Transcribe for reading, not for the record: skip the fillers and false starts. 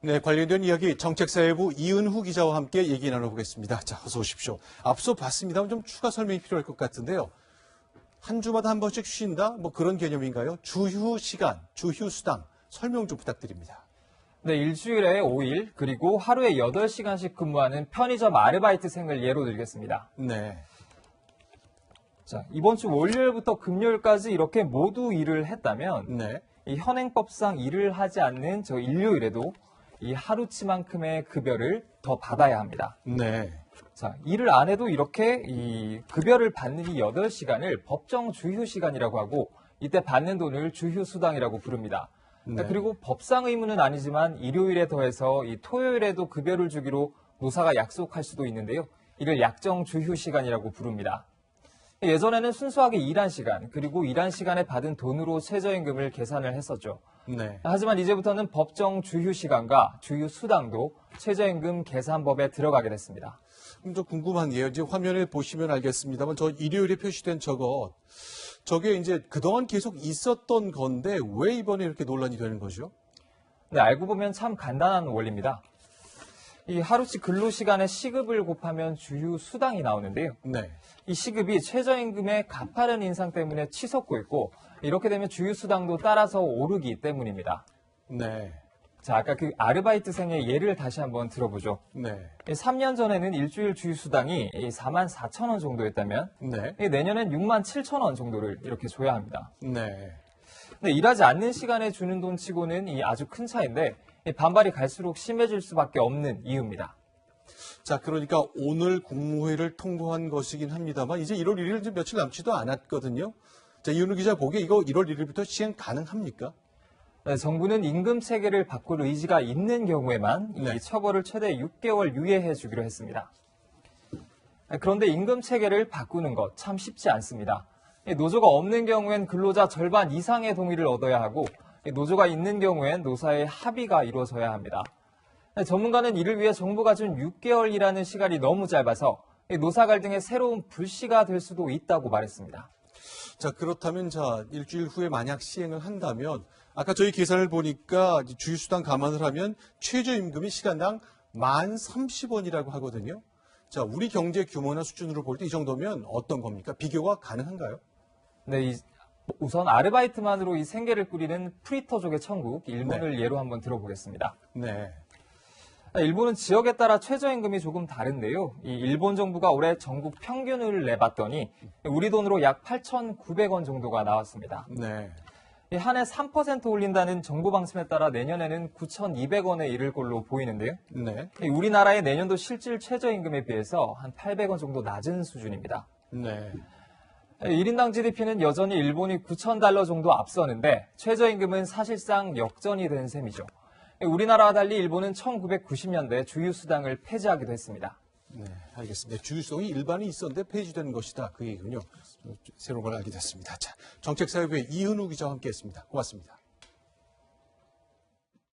네, 관련된 이야기 정책사회부 이은후 기자와 함께 얘기 나눠보겠습니다. 자, 어서 오십시오. 앞서 봤습니다만 좀 추가 설명이 필요할 것 같은데요. 한 주마다 한 번씩 쉰다? 뭐 그런 개념인가요? 주휴 시간, 주휴 수당 설명 좀 부탁드립니다. 네, 일주일에 5일 그리고 하루에 8시간씩 근무하는 편의점 아르바이트생을 예로 들겠습니다. 네. 자, 이번 주 월요일부터 금요일까지 이렇게 모두 일을 했다면 네. 이 현행법상 일을 하지 않는 저 일요일에도 이 하루치만큼의 급여를 더 받아야 합니다. 네. 자, 일을 안 해도 이렇게 이 급여를 받는 이 8시간을 법정 주휴 시간이라고 하고 이때 받는 돈을 주휴 수당이라고 부릅니다. 네. 그리고 법상 의무는 아니지만 일요일에 더해서 이 토요일에도 급여를 주기로 노사가 약속할 수도 있는데요. 이를 약정 주휴 시간이라고 부릅니다. 예전에는 순수하게 일한 시간 그리고 일한 시간에 받은 돈으로 최저임금을 계산을 했었죠. 네. 하지만 이제부터는 법정 주휴 시간과 주휴 수당도 최저임금 계산법에 들어가게 됐습니다. 좀 궁금한 게요. 이제 화면에 보시면 알겠습니다만 저 일요일에 표시된 저게 이제 그동안 계속 있었던 건데 왜 이번에 이렇게 논란이 되는 거죠? 네, 알고 보면 참 간단한 원리입니다. 이 하루치 근로시간에 시급을 곱하면 주휴 수당이 나오는데요. 네. 이 시급이 최저임금의 가파른 인상 때문에 치솟고 있고 이렇게 되면 주휴 수당도 따라서 오르기 때문입니다. 네. 자, 아까 그 아르바이트생의 예를 다시 한번 들어보죠. 네. 3년 전에는 일주일 주휴 수당이 44,000원 정도였다면 네. 내년엔 67,000원 정도를 이렇게 줘야 합니다. 네. 근데 일하지 않는 시간에 주는 돈 치고는 이 아주 큰 차이인데 반발이 갈수록 심해질 수밖에 없는 이유입니다. 자, 그러니까 오늘 국무회의를 통과한 것이긴 합니다만 이제 1월 1일 이제 며칠 남지도 않았거든요. 자, 이은우 기자 보기에 이거 1월 1일부터 시행 가능합니까? 네, 정부는 임금 체계를 바꿀 의지가 있는 경우에만 네. 이 처벌을 최대 6개월 유예해 주기로 했습니다. 그런데 임금 체계를 바꾸는 것 참 쉽지 않습니다. 노조가 없는 경우엔 근로자 절반 이상의 동의를 얻어야 하고 노조가 있는 경우엔 노사의 합의가 이루어져야 합니다. 전문가는 이를 위해 정부가 준 6개월이라는 시간이 너무 짧아서 노사 갈등의 새로운 불씨가 될 수도 있다고 말했습니다. 자, 그렇다면 일주일 후에 만약 시행을 한다면 아까 저희 계산을 보니까 주휴수당 감안을 하면 최저임금이 시간당 1030원이라고 하거든요. 자, 우리 경제 규모나 수준으로 볼 때 이 정도면 어떤 겁니까? 비교가 가능한가요? 네, 우선 아르바이트만으로 이 생계를 꾸리는 프리터족의 천국, 일본을 예로 한번 들어보겠습니다. 네. 일본은 지역에 따라 최저임금이 조금 다른데요. 이 일본 정부가 올해 전국 평균을 내봤더니 우리 돈으로 약 8,900원 정도가 나왔습니다. 네. 한 해 3% 올린다는 정부 방침에 따라 내년에는 9,200원에 이를 걸로 보이는데요. 네. 우리나라의 내년도 실질 최저임금에 비해서 한 800원 정도 낮은 수준입니다. 네. 1인당 GDP는 여전히 일본이 9,000달러 정도 앞서는데 최저임금은 사실상 역전이 된 셈이죠. 우리나라와 달리 일본은 1990년대 주휴수당을 폐지하기도 했습니다. 네, 알겠습니다. 주휴수당이 일반이 있었는데 폐지되는 것이다. 그 얘기군요. 새로운 걸 알게 됐습니다. 자, 정책사회부의 이은우 기자와 함께했습니다. 고맙습니다.